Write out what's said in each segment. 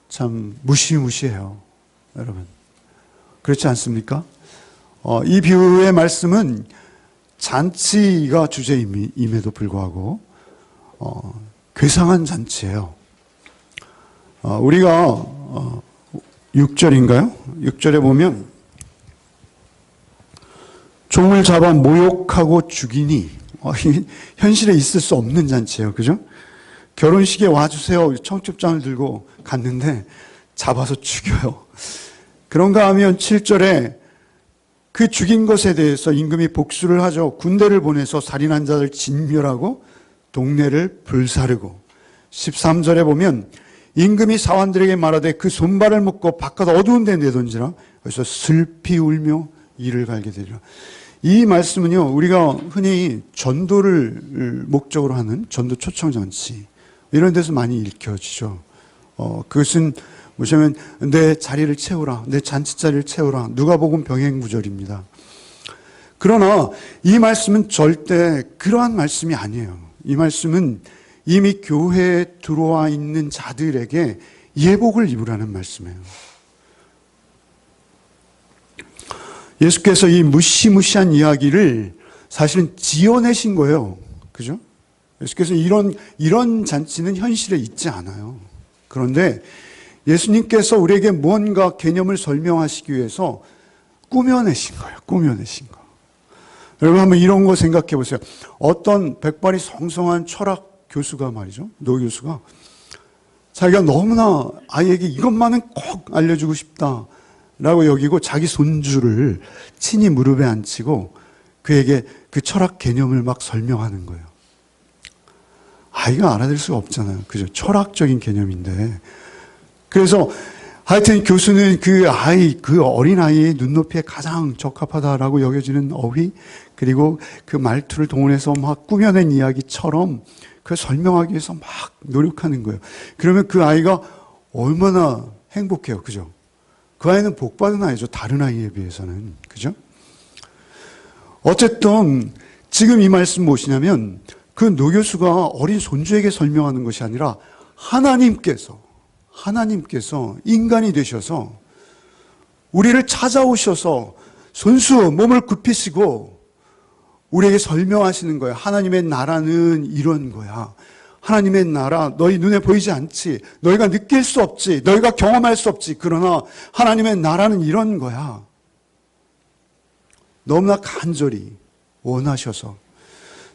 참 무시무시해요, 여러분. 그렇지 않습니까? 이 비유의 말씀은 잔치가 주제임에도 불구하고 괴상한 잔치예요. 우리가 6절인가요? 6절에 보면 종을 잡아 모욕하고 죽이니 현실에 있을 수 없는 잔치예요. 그죠? 결혼식에 와주세요. 청첩장을 들고 갔는데 잡아서 죽여요. 그런가 하면 7절에 그 죽인 것에 대해서 임금이 복수를 하죠. 군대를 보내서 살인한 자를 진멸하고 동네를 불사르고, 13절에 보면 임금이 사환들에게 말하되 그 손발을 묶고 바깥 어두운 데 내던지라. 그래서 슬피 울며 이를 갈게 되리라. 이 말씀은요, 우리가 흔히 전도를 목적으로 하는 전도 초청잔치 이런 데서 많이 읽혀지죠. 그것은 뭐냐면 내 자리를 채우라, 내 잔치자리를 채우라. 누가복음 병행구절입니다. 그러나 이 말씀은 절대 그러한 말씀이 아니에요. 이 말씀은 이미 교회에 들어와 있는 자들에게 예복을 입으라는 말씀이에요. 예수께서 이 무시무시한 이야기를 사실은 지어내신 거예요. 그죠? 예수께서 이런 잔치는 현실에 있지 않아요. 그런데 예수님께서 우리에게 뭔가 개념을 설명하시기 위해서 꾸며내신 거예요. 꾸며내신 거. 여러분 한번 이런 거 생각해 보세요. 어떤 백발이 성성한 철학 교수가 말이죠. 노 교수가 자기가 너무나 아이에게 이것만은 꼭 알려주고 싶다라고 여기고 자기 손주를 친히 무릎에 앉히고 그에게 그 철학 개념을 막 설명하는 거예요. 아이가 알아들 수가 없잖아요. 그죠? 철학적인 개념인데. 그래서 하여튼 교수는 그 어린 아이의 눈높이에 가장 적합하다라고 여겨지는 어휘, 그리고 그 말투를 동원해서 막 꾸며낸 이야기처럼 그걸 설명하기 위해서 막 노력하는 거예요. 그러면 그 아이가 얼마나 행복해요. 그죠? 그 아이는 복받은 아이죠. 다른 아이에 비해서는. 그죠? 어쨌든 지금 이 말씀 무엇이냐면 그 노교수가 어린 손주에게 설명하는 것이 아니라 하나님께서 인간이 되셔서 우리를 찾아오셔서 손수 몸을 굽히시고 우리에게 설명하시는 거예요. 하나님의 나라는 이런 거야. 하나님의 나라 너희 눈에 보이지 않지. 너희가 느낄 수 없지. 너희가 경험할 수 없지. 그러나 하나님의 나라는 이런 거야. 너무나 간절히 원하셔서.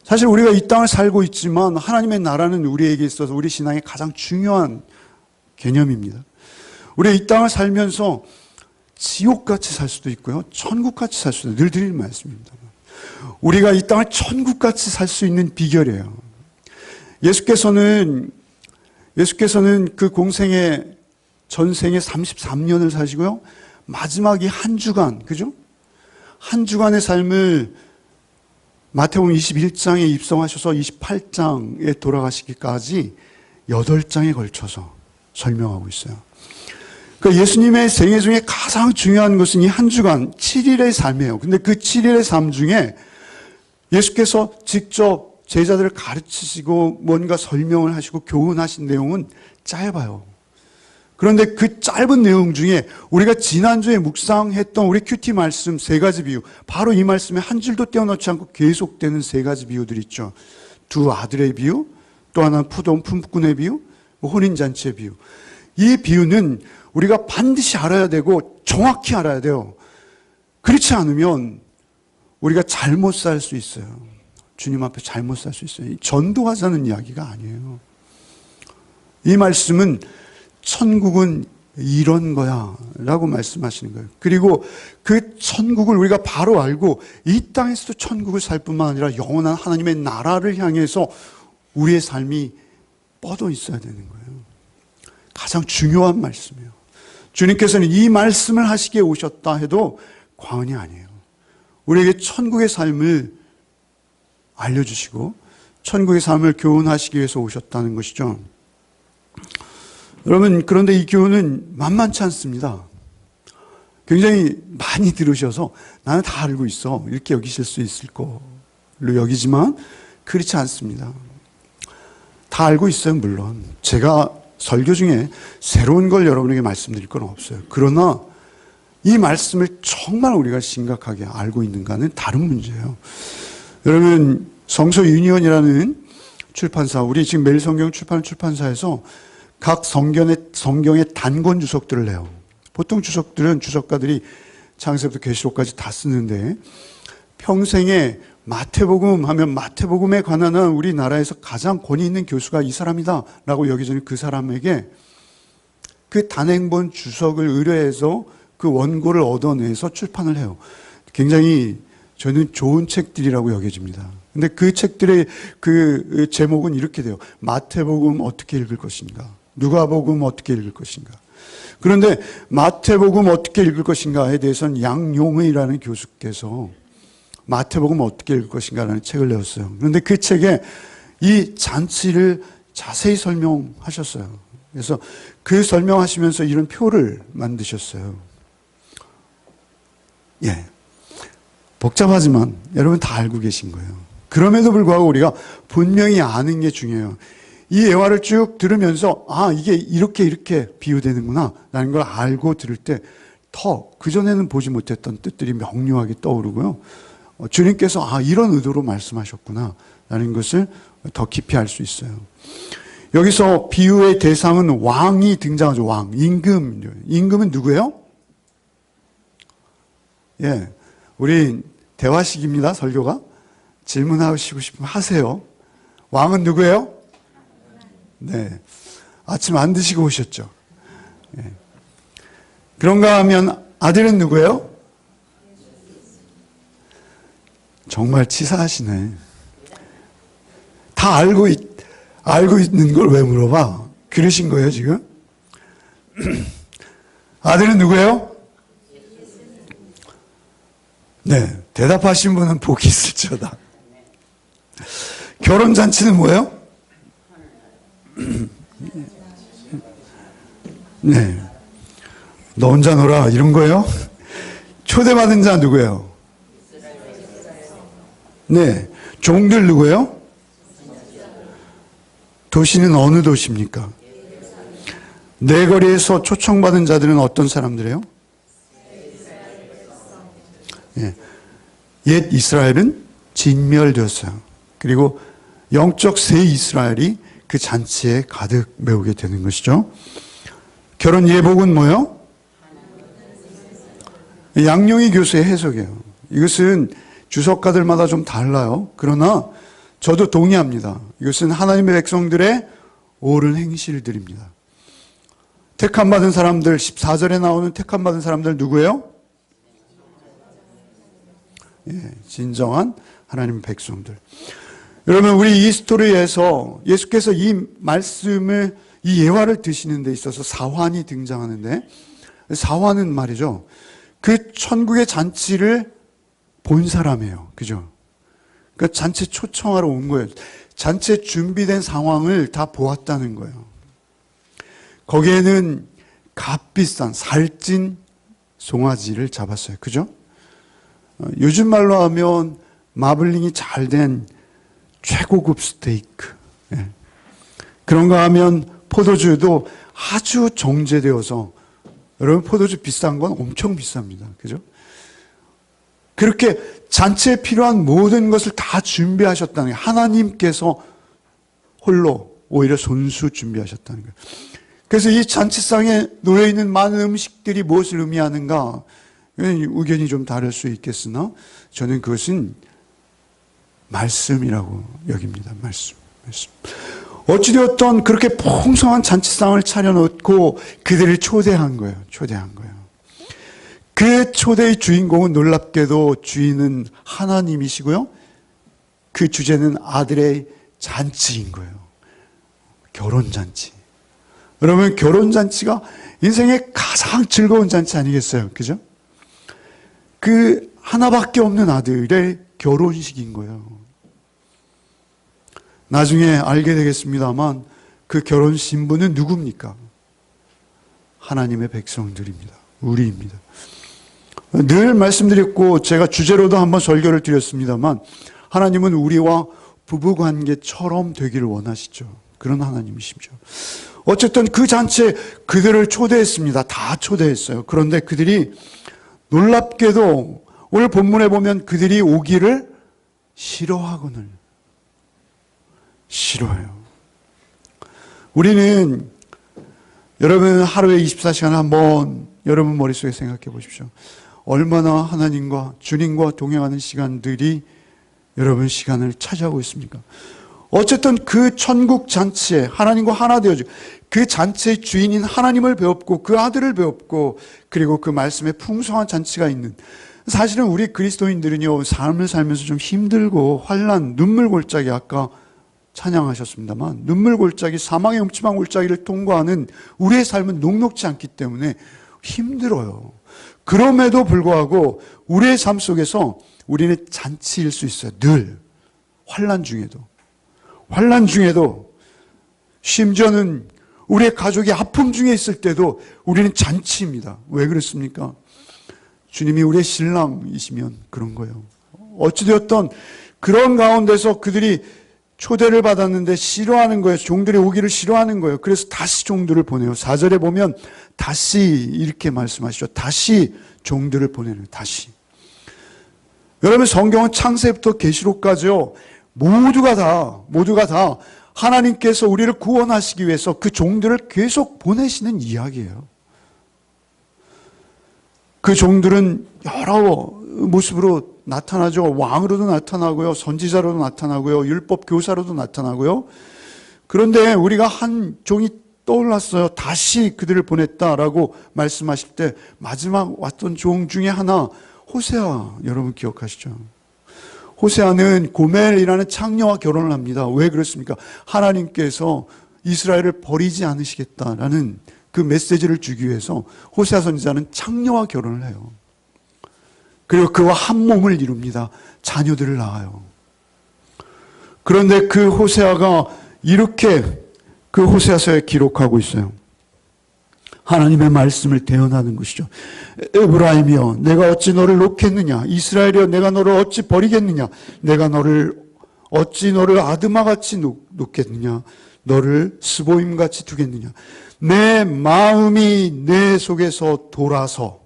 사실 우리가 이 땅을 살고 있지만 하나님의 나라는 우리에게 있어서 우리 신앙의 가장 중요한 개념입니다. 우리가 이 땅을 살면서 지옥같이 살 수도 있고요. 천국같이 살 수도 있어요. 늘 드리는 말씀입니다. 우리가 이 땅을 천국같이 살 수 있는 비결이에요. 예수께서는 그 공생의 전생에 33년을 사시고요. 마지막 이 한 주간, 그죠? 한 주간의 삶을 마태복음 21장에 입성하셔서 28장에 돌아가시기까지 8장에 걸쳐서 설명하고 있어요. 그러니까 예수님의 생애 중에 가장 중요한 것은 이 한 주간 7일의 삶이에요. 근데 그 7일의 삶 중에 예수께서 직접 제자들을 가르치시고 뭔가 설명을 하시고 교훈하신 내용은 짧아요. 그런데 그 짧은 내용 중에 우리가 지난주에 묵상했던 우리 큐티 말씀 3가지 비유, 바로 이 말씀에 한 줄도 떼어놓지 않고 계속되는 3가지 비유들이 있죠. 두 아들의 비유, 또 하나는 품꾼의 비유, 혼인잔치의 비유. 이 비유는 우리가 반드시 알아야 되고 정확히 알아야 돼요. 그렇지 않으면 우리가 잘못 살 수 있어요. 주님 앞에 잘못 살 수 있어요. 전도하자는 이야기가 아니에요. 이 말씀은 천국은 이런 거야 라고 말씀하시는 거예요. 그리고 그 천국을 우리가 바로 알고 이 땅에서도 천국을 살 뿐만 아니라 영원한 하나님의 나라를 향해서 우리의 삶이 뻗어 있어야 되는 거예요. 가장 중요한 말씀이에요. 주님께서는 이 말씀을 하시기에 오셨다 해도 과언이 아니에요. 우리에게 천국의 삶을 알려주시고 천국의 삶을 교훈하시기 위해서 오셨다는 것이죠. 여러분, 그런데 이 교훈은 만만치 않습니다. 굉장히 많이 들으셔서 나는 다 알고 있어 이렇게 여기실 수 있을 걸로 여기지만 그렇지 않습니다. 다 알고 있어요. 물론 제가 설교 중에 새로운 걸 여러분에게 말씀드릴 건 없어요. 그러나 이 말씀을 정말 우리가 심각하게 알고 있는가는 다른 문제예요. 여러분, 성서 유니온이라는 출판사, 우리 지금 매일 성경 출판하는 출판사에서 각 성경의 단권 주석들을 내요. 보통 주석들은 주석가들이 창세부터 계시록까지 다 쓰는데, 평생에 마태복음 하면 마태복음에 관한 우리나라에서 가장 권위 있는 교수가 이 사람이다 라고 여기저기 그 사람에게 그 단행본 주석을 의뢰해서 그 원고를 얻어내서 출판을 해요. 굉장히 저는 좋은 책들이라고 여겨집니다. 근데 그 책들의 그 제목은 이렇게 돼요. 마태복음 어떻게 읽을 것인가? 누가복음 어떻게 읽을 것인가? 그런데 마태복음 어떻게 읽을 것인가에 대해서는 양용의라는 교수께서 마태복음 어떻게 읽을 것인가라는 책을 내었어요. 그런데 그 책에 이 잔치를 자세히 설명하셨어요. 그래서 그 설명하시면서 이런 표를 만드셨어요. 예. 복잡하지만 여러분 다 알고 계신 거예요. 그럼에도 불구하고 우리가 분명히 아는 게 중요해요. 이 예화를 쭉 들으면서 이게 이렇게 비유되는구나 라는 걸 알고 들을 때 더 그전에는 보지 못했던 뜻들이 명료하게 떠오르고요. 주님께서 이런 의도로 말씀하셨구나 라는 것을 더 깊이 알 수 있어요. 여기서 비유의 대상은 왕이 등장하죠. 왕, 임금. 임금은 누구예요? 예, 우리 대화식입니다. 설교가. 질문하시고 싶으면 하세요. 왕은 누구예요? 네, 아침 안 드시고 오셨죠? 예. 그런가 하면 아들은 누구예요? 정말 치사하시네. 다 알고 있는 걸 왜 물어봐? 그러신 거예요, 지금? 아들은 누구예요? 네, 대답하신 분은 복이 있을지어다. 결혼잔치는 뭐예요? 네, 너 혼자 놀아 이런 거예요? 초대받은 자 누구예요? 네, 종들 누구예요? 도시는 어느 도시입니까? 내거리에서 초청받은 자들은 어떤 사람들이에요? 예. 옛 이스라엘은 진멸되었어요. 그리고 영적 새 이스라엘이 그 잔치에 가득 메우게 되는 것이죠. 결혼 예복은 뭐예요? 양용희 교수의 해석이에요. 이것은 주석가들마다 좀 달라요. 그러나 저도 동의합니다. 이것은 하나님의 백성들의 옳은 행실들입니다. 택함받은 사람들, 14절에 나오는 택함받은 사람들 누구예요? 예, 진정한 하나님의 백성들. 여러분, 우리 이 스토리에서 예수께서 이 말씀을, 이 예화를 드시는 데 있어서 사환이 등장하는데, 사환은 말이죠, 그 천국의 잔치를 본 사람이에요. 그죠? 그러니까 잔치 초청하러 온 거예요. 잔치에 준비된 상황을 다 보았다는 거예요. 거기에는 값비싼 살찐 송아지를 잡았어요. 그죠? 요즘 말로 하면 마블링이 잘 된 최고급 스테이크. 예. 그런가 하면 포도주도 아주 정제되어서, 여러분 포도주 비싼 건 엄청 비쌉니다. 그죠? 그렇게 잔치에 필요한 모든 것을 다 준비하셨다는 거예요. 하나님께서 홀로 오히려 손수 준비하셨다는 거예요. 그래서 이 잔치상에 놓여있는 많은 음식들이 무엇을 의미하는가? 의견이 좀 다를 수 있겠으나 저는 그것은 말씀이라고 여깁니다. 말씀. 어찌되었던 그렇게 풍성한 잔치상을 차려놓고 그들을 초대한 거예요. 그 초대의 주인공은 놀랍게도 주인은 하나님이시고요. 그 주제는 아들의 잔치인 거예요. 결혼잔치. 여러분, 결혼잔치가 인생의 가장 즐거운 잔치 아니겠어요? 그죠? 그 하나밖에 없는 아들의 결혼식인 거예요. 나중에 알게 되겠습니다만 그 결혼 신부는 누굽니까? 하나님의 백성들입니다. 우리입니다. 늘 말씀드렸고 제가 주제로도 한번 설교를 드렸습니다만 하나님은 우리와 부부관계처럼 되기를 원하시죠. 그런 하나님이시죠. 어쨌든 그 잔치에 그들을 초대했습니다. 다 초대했어요. 그런데 그들이 놀랍게도 오늘 본문에 보면 그들이 오기를 싫어하거늘. 싫어해요. 우리는 여러분 하루에 24시간 한번 여러분 머릿속에 생각해 보십시오. 얼마나 하나님과 주님과 동행하는 시간들이 여러분 시간을 차지하고 있습니까? 어쨌든 그 천국 잔치에 하나님과 하나 되어지고 그 잔치의 주인인 하나님을 배웠고 그 아들을 배웠고 그리고 그 말씀에 풍성한 잔치가 있는, 사실은 우리 그리스도인들은요 삶을 살면서 좀 힘들고 환난, 눈물 골짜기, 아까 찬양하셨습니다만 눈물 골짜기, 사망의 음침한 골짜기를 통과하는 우리의 삶은 녹록지 않기 때문에 힘들어요. 그럼에도 불구하고 우리의 삶 속에서 우리는 잔치일 수 있어요. 늘 환난 중에도 심지어는 우리의 가족이 아픔 중에 있을 때도 우리는 잔치입니다. 왜 그렇습니까? 주님이 우리의 신랑이시면 그런 거예요. 어찌되었던 그런 가운데서 그들이 초대를 받았는데 싫어하는 거예요. 종들이 오기를 싫어하는 거예요. 그래서 다시 종들을 보내요. 4절에 보면 다시 이렇게 말씀하시죠. 다시 종들을 보내는, 다시. 여러분 성경은 창세부터 계시록까지요. 모두가 다 하나님께서 우리를 구원하시기 위해서 그 종들을 계속 보내시는 이야기예요. 그 종들은 여러 모습으로 나타나죠. 왕으로도 나타나고요. 선지자로도 나타나고요. 율법 교사로도 나타나고요. 그런데 우리가 한 종이 떠올랐어요. 다시 그들을 보냈다라고 말씀하실 때 마지막 왔던 종 중에 하나, 호세아, 여러분 기억하시죠? 호세아는 고멜이라는 창녀와 결혼을 합니다. 왜 그렇습니까? 하나님께서 이스라엘을 버리지 않으시겠다라는 그 메시지를 주기 위해서 호세아 선지자는 창녀와 결혼을 해요. 그리고 그와 한 몸을 이룹니다. 자녀들을 낳아요. 그런데 그 호세아가 이렇게 그 호세아서에 기록하고 있어요. 하나님의 말씀을 대언하는 것이죠. 에브라임이여 내가 어찌 너를 놓겠느냐, 이스라엘이여 내가 너를 어찌 버리겠느냐, 내가 어찌 너를 아드마같이 놓겠느냐, 너를 스보임같이 두겠느냐. 내 마음이 내 속에서 돌아서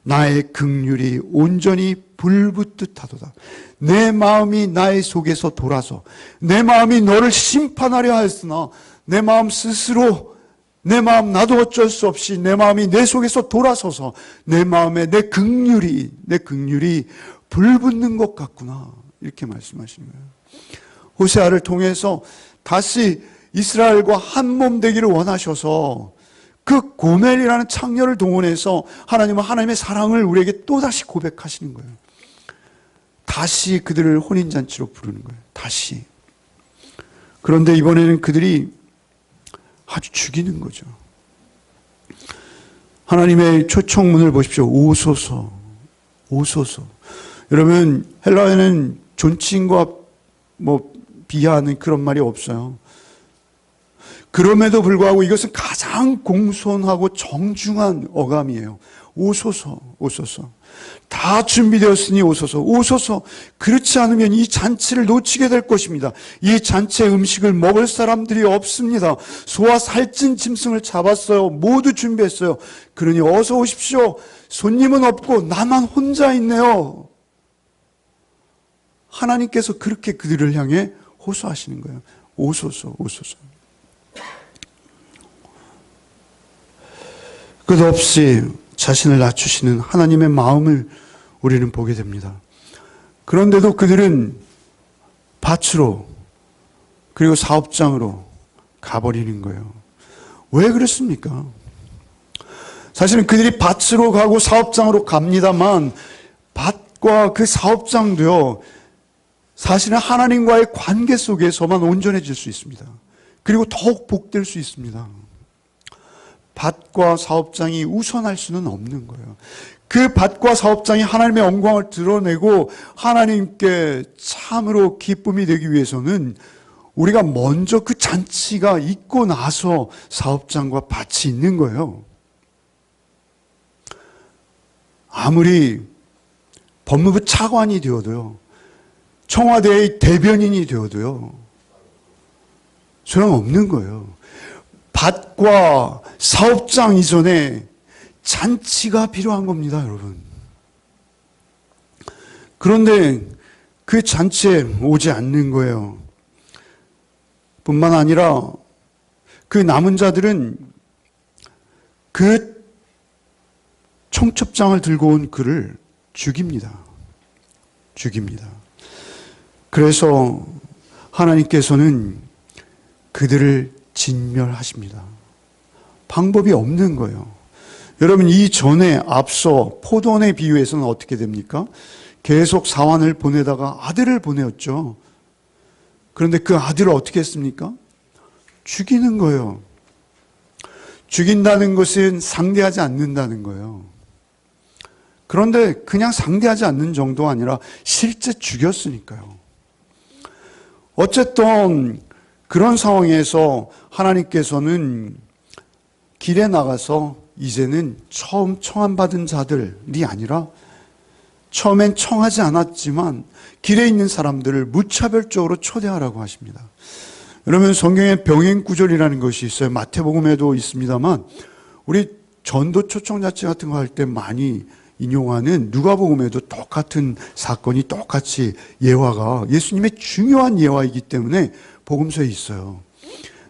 나의 긍휼이 온전히 불붙듯 하도다. 내 마음이 나의 속에서 돌아서, 내 마음이 너를 심판하려 하였으나 내 마음 스스로, 내 마음 나도 어쩔 수 없이 내 마음이 내 속에서 돌아서서 내 마음에 내 긍휼이 불붙는 것 같구나, 이렇게 말씀하시는 거예요. 호세아를 통해서 다시 이스라엘과 한 몸 되기를 원하셔서 그 고멜이라는 창녀를 동원해서 하나님은 하나님의 사랑을 우리에게 또다시 고백하시는 거예요. 다시 그들을 혼인잔치로 부르는 거예요. 다시. 그런데 이번에는 그들이 아주 죽이는 거죠. 하나님의 초청문을 보십시오. 오소서, 오소서. 여러분 헬라어에는 존칭과 비하하는 그런 말이 없어요. 그럼에도 불구하고 이것은 가장 공손하고 정중한 어감이에요. 오소서, 오소서. 다 준비되었으니 오소서, 오소서. 그렇지 않으면 이 잔치를 놓치게 될 것입니다. 이 잔치의 음식을 먹을 사람들이 없습니다. 소와 살찐 짐승을 잡았어요. 모두 준비했어요. 그러니 어서 오십시오. 손님은 없고 나만 혼자 있네요. 하나님께서 그렇게 그들을 향해 호소하시는 거예요. 오소서, 오소서. 끝없이 자신을 낮추시는 하나님의 마음을 우리는 보게 됩니다. 그런데도 그들은 밭으로 그리고 사업장으로 가버리는 거예요. 왜 그렇습니까? 사실은 그들이 밭으로 가고 사업장으로 갑니다만 밭과 그 사업장도요, 사실은 하나님과의 관계 속에서만 온전해질 수 있습니다. 그리고 더욱 복될 수 있습니다. 밭과 사업장이 우선할 수는 없는 거예요. 그 밭과 사업장이 하나님의 영광을 드러내고 하나님께 참으로 기쁨이 되기 위해서는 우리가 먼저 그 잔치가 있고 나서 사업장과 밭이 있는 거예요. 아무리 법무부 차관이 되어도요, 청와대의 대변인이 되어도요, 소용없는 거예요. 밭과 사업장 이전에 잔치가 필요한 겁니다, 여러분. 그런데 그 잔치에 오지 않는 거예요. 뿐만 아니라 그 남은 자들은 그 청첩장을 들고 온 그를 죽입니다. 그래서 하나님께서는 그들을 진멸하십니다. 방법이 없는 거예요. 여러분, 이전에 앞서 포도원의 비유에서는 어떻게 됩니까? 계속 사환을 보내다가 아들을 보내었죠. 그런데 그 아들을 어떻게 했습니까? 죽이는 거예요. 죽인다는 것은 상대하지 않는다는 거예요. 그런데 그냥 상대하지 않는 정도가 아니라 실제 죽였으니까요. 어쨌든 그런 상황에서 하나님께서는 길에 나가서 이제는 처음 청함받은 자들이 아니라 처음엔 청하지 않았지만 길에 있는 사람들을 무차별적으로 초대하라고 하십니다. 여러분, 성경에 병행 구절이라는 것이 있어요. 마태복음에도 있습니다만 우리 전도 초청자치 같은 거 할 때 많이 인용하는 누가복음에도 똑같은 사건이 똑같이 예화가 예수님의 중요한 예화이기 때문에 복음서에 있어요.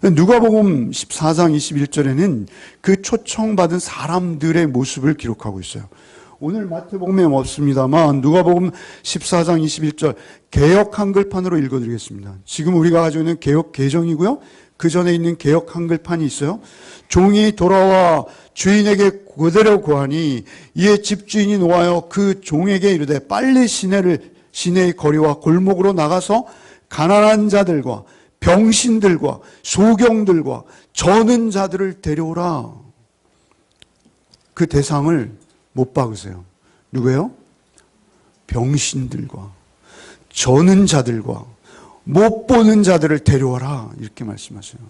누가복음 14장 21절에는 그 초청받은 사람들의 모습을 기록하고 있어요. 오늘 마태복음에 없습니다만 누가복음 14장 21절 개역 한글판으로 읽어드리겠습니다. 지금 우리가 가지고 있는 개역 개정이고요. 그 전에 있는 개역 한글판이 있어요. 종이 돌아와 주인에게 그대로 구하니 이에 집주인이 놓아여 그 종에게 이르되 빨리 시내의 거리와 골목으로 나가서 가난한 자들과 병신들과 소경들과 저는 자들을 데려오라. 그 대상을 못 박으세요. 누구예요? 병신들과 저는 자들과 못 보는 자들을 데려와라. 이렇게 말씀하세요.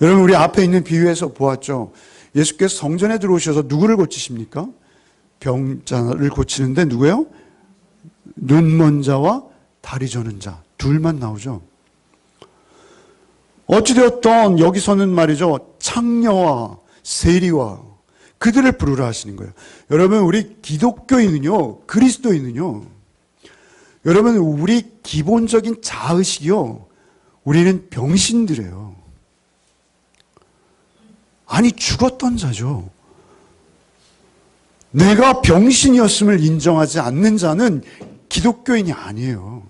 여러분, 우리 앞에 있는 비유에서 보았죠. 예수께서 성전에 들어오셔서 누구를 고치십니까? 병자를 고치는데 누구예요? 눈 먼 자와 다리 저는 자 둘만 나오죠. 어찌되었던 여기서는 말이죠, 창녀와 세리와 그들을 부르라 하시는 거예요. 여러분, 우리 기독교인은요, 그리스도인은요, 여러분, 우리 기본적인 자의식이요, 우리는 병신들이에요. 아니, 죽었던 자죠. 내가 병신이었음을 인정하지 않는 자는 기독교인이 아니에요.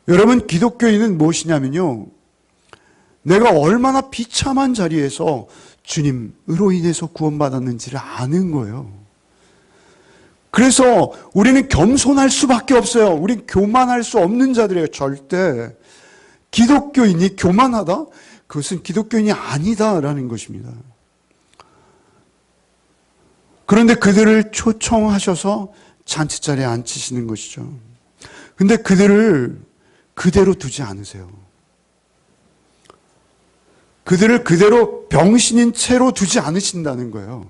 여러분, 기독교인은 무엇이냐면요, 내가 얼마나 비참한 자리에서 주님으로 인해서 구원받았는지를 아는 거예요. 그래서 우리는 겸손할 수밖에 없어요. 우린 교만할 수 없는 자들이에요. 절대. 기독교인이 교만하다? 그것은 기독교인이 아니다라는 것입니다. 그런데 그들을 초청하셔서 잔치자리에 앉히시는 것이죠. 근데 그들을 그대로 두지 않으세요. 그들을 그대로 병신인 채로 두지 않으신다는 거예요.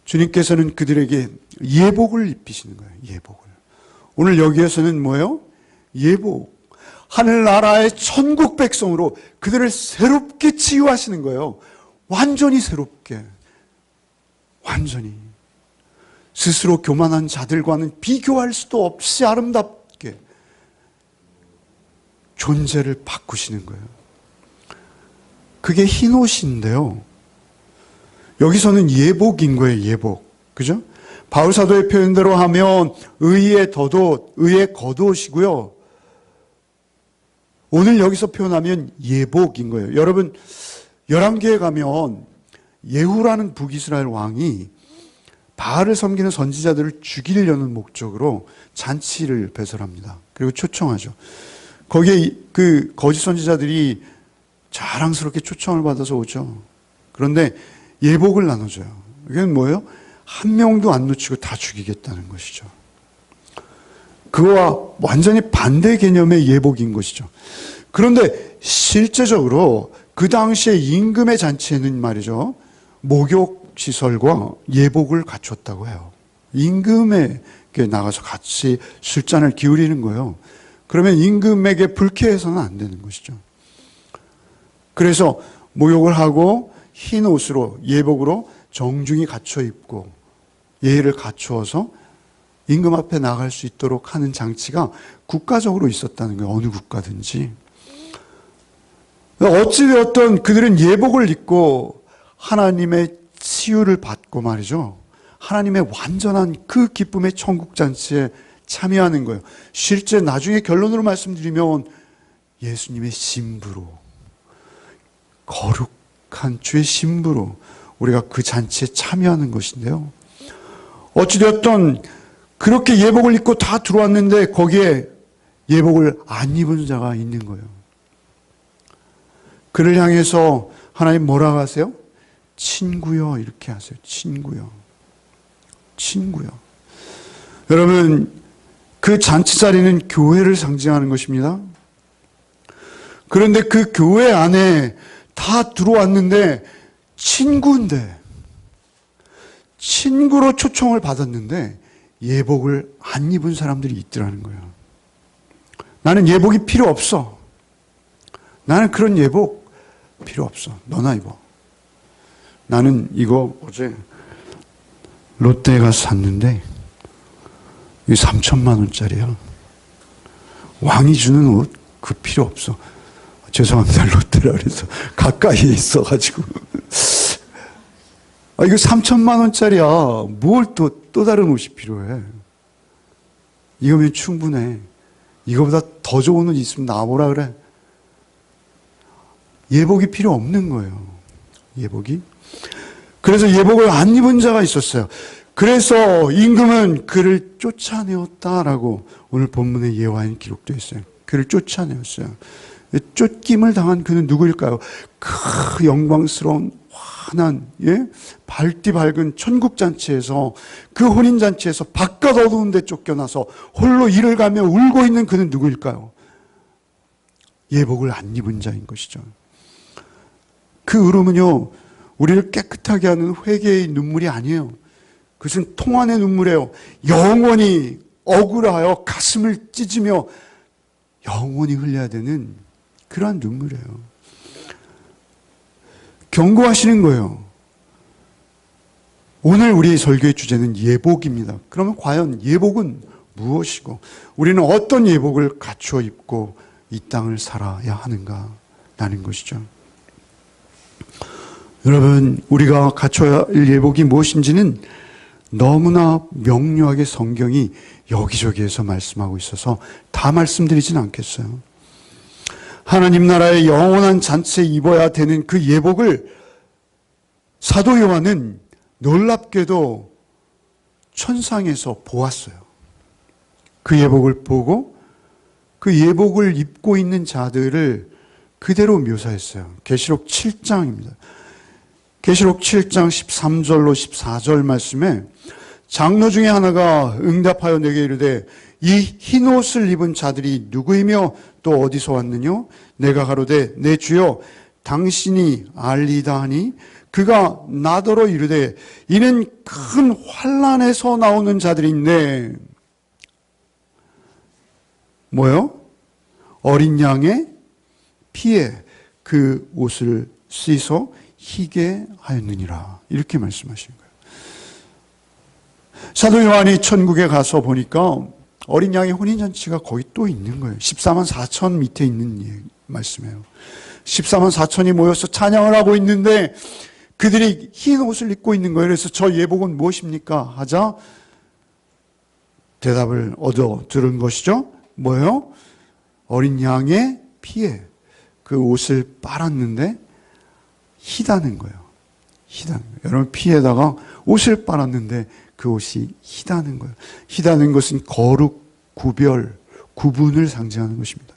주님께서는 그들에게 예복을 입히시는 거예요. 예복을. 오늘 여기에서는 뭐예요? 예복. 하늘나라의 천국 백성으로 그들을 새롭게 치유하시는 거예요. 완전히 새롭게. 완전히. 스스로 교만한 자들과는 비교할 수도 없이 아름답게 존재를 바꾸시는 거예요. 그게 흰옷인데요. 여기서는 예복인 거예요, 예복. 그죠? 바울사도의 표현대로 하면 의의 덧옷, 의의 겉옷이고요. 오늘 여기서 표현하면 예복인 거예요. 여러분, 열왕기에 가면 예후라는 북이스라엘 왕이 바알을 섬기는 선지자들을 죽이려는 목적으로 잔치를 배설합니다. 그리고 초청하죠. 거기에 그 거짓 선지자들이 자랑스럽게 초청을 받아서 오죠. 그런데 예복을 나눠줘요. 이건 뭐예요? 한 명도 안 놓치고 다 죽이겠다는 것이죠. 그거와 완전히 반대 개념의 예복인 것이죠. 그런데 실제적으로 그 당시에 임금의 잔치에는 말이죠, 목욕시설과 예복을 갖췄다고 해요. 임금에게 나가서 같이 술잔을 기울이는 거예요. 그러면 임금에게 불쾌해서는 안 되는 것이죠. 그래서 모욕을 하고 흰 옷으로 예복으로 정중히 갖춰 입고 예의를 갖추어서 임금 앞에 나갈 수 있도록 하는 장치가 국가적으로 있었다는 거예요. 어느 국가든지. 어찌되었든 그들은 예복을 입고 하나님의 치유를 받고 말이죠. 하나님의 완전한 그 기쁨의 천국잔치에 참여하는 거예요. 실제 나중에 결론으로 말씀드리면 예수님의 신부로, 거룩한 주의 신부로 우리가 그 잔치에 참여하는 것인데요. 어찌되었든 그렇게 예복을 입고 다 들어왔는데 거기에 예복을 안 입은 자가 있는 거예요. 그를 향해서 하나님 뭐라고 하세요? 친구요, 이렇게 하세요. 친구요. 친구요. 여러분, 그 잔치 자리는 교회를 상징하는 것입니다. 그런데 그 교회 안에 다 들어왔는데 친구인데, 친구로 초청을 받았는데 예복을 안 입은 사람들이 있더라는 거예요. 나는 예복이 필요 없어. 나는 그런 예복 필요 없어. 너나 입어. 나는 이거 어제 롯데에 가서 샀는데 이거 3천만 원짜리야. 왕이 주는 옷 그 필요 없어. 죄송합니다. 롯데라 그래서 가까이에 있어가지고 이거 3천만 원짜리야. 뭘 또 다른 옷이 필요해. 이거면 충분해. 이거보다 더 좋은 옷 있으면 나와보라 그래. 예복이 필요 없는 거예요. 예복이. 그래서 예복을 안 입은 자가 있었어요. 그래서 임금은 그를 쫓아내었다라고 오늘 본문의 예화에 기록되어 있어요. 그를 쫓아내었어요. 쫓김을 당한 그는 누구일까요? 그 영광스러운 환한 밝디 밝은 천국잔치에서 그 혼인잔치에서 바깥 어두운 데 쫓겨나서 홀로 이를 가며 울고 있는 그는 누구일까요? 예복을 안 입은 자인 것이죠. 그 울음은요, 우리를 깨끗하게 하는 회개의 눈물이 아니에요. 그것은 통한의 눈물이에요. 영원히 억울하여 가슴을 찢으며 영원히 흘려야 되는 그러한 눈물이에요. 경고하시는 거예요. 오늘 우리의 설교의 주제는 예복입니다. 그러면 과연 예복은 무엇이고 우리는 어떤 예복을 갖추어 입고 이 땅을 살아야 하는가라는 것이죠. 여러분, 우리가 갖춰야 할 예복이 무엇인지는 너무나 명료하게 성경이 여기저기에서 말씀하고 있어서 다 말씀드리진 않겠어요. 하나님 나라의 영원한 잔치에 입어야 되는 그 예복을 사도 요한은 놀랍게도 천상에서 보았어요. 그 예복을 보고 그 예복을 입고 있는 자들을 그대로 묘사했어요. 계시록 7장입니다. 계시록 7장 13절로 14절 말씀에 장로 중에 하나가 응답하여 내게 이르되 이 흰 옷을 입은 자들이 누구이며 또 어디서 왔느냐? 내가 가로되 내 주여 당신이 알리다 하니 그가 나더러 이르되 이는 큰 환난에서 나오는 자들인데 뭐요? 어린 양의 피에 그 옷을 씻어 희게 하였느니라. 이렇게 말씀하신 거예요. 사도 요한이 천국에 가서 보니까 어린 양의 혼인잔치가 거기 또 있는 거예요. 14만 4천 밑에 있는 말씀이에요. 14만 4천이 모여서 찬양을 하고 있는데 그들이 흰 옷을 입고 있는 거예요. 그래서 저 예복은 무엇입니까? 하자 대답을 얻어 들은 것이죠. 뭐예요? 어린 양의 피에 그 옷을 빨았는데 희다는 거예요. 희다는 거예요. 여러분, 피에다가 옷을 빨았는데 그 옷이 희다는 거예요. 희다는 것은 거룩, 구별, 구분을 상징하는 것입니다.